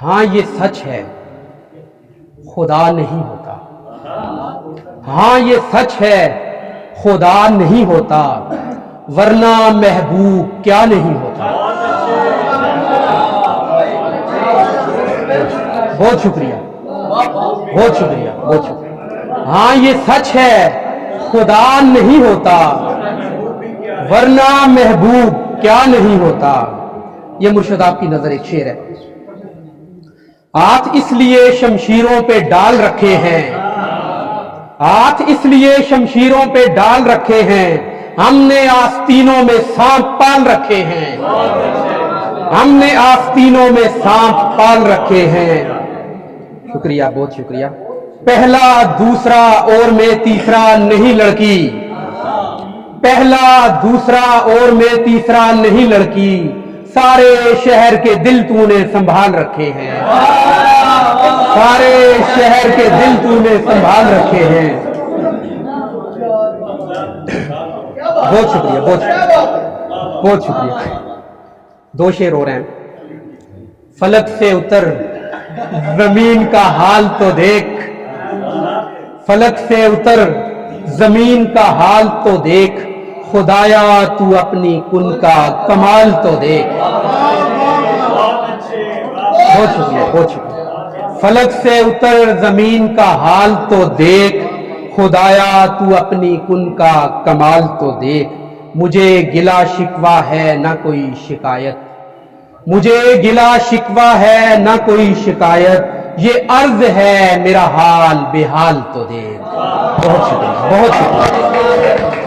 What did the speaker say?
ہاں یہ سچ ہے خدا نہیں ہوتا، ہاں یہ سچ ہے خدا نہیں ہوتا، ورنہ محبوب کیا نہیں ہوتا۔ بہت شکریہ، بہت شکریہ، بہت شکریہ۔ ہاں یہ سچ ہے خدا نہیں ہوتا، ورنہ محبوب کیا نہیں ہوتا۔ یہ مرشد آپ کی نظر ایک شعر ہے۔ ہاتھ اس لیے شمشیروں پہ ڈال رکھے ہیں، ہاتھ اس لیے شمشیروں پہ ڈال رکھے ہیں، ہم نے آستینوں میں سانپ پال رکھے ہیں، ہم نے آستینوں میں سانپ پال رکھے ہیں۔ شکریہ، بہت شکریہ۔ پہلا دوسرا اور میں تیسرا نہیں لڑکی، پہلا دوسرا اور میں تیسرا نہیں لڑکی، سارے شہر کے دل تو نے سنبھال رکھے ہیں، سارے شہر کے دل تو نے سنبھال رکھے ہیں۔ بہت شکریہ، بہت شکریہ، بہت شکریہ۔ دو شعر ہو رہے ہیں۔ فلک سے اتر زمین کا حال تو دیکھ، فلک سے اتر زمین کا حال تو دیکھ، خدایا تو اپنی کن کا کمال تو دیکھ۔ بہت شکریہ، بہت شکریہ۔ فلک سے اتر زمین کا حال تو دیکھ، خدایا تو اپنی کن کا کمال تو دیکھ۔ مجھے گلا شکوہ ہے نہ کوئی شکایت، مجھے گلا شکوہ ہے نہ کوئی شکایت، یہ عرض ہے میرا حال بے حال تو دیکھ۔ بہت شکریہ، بہت شکریہ۔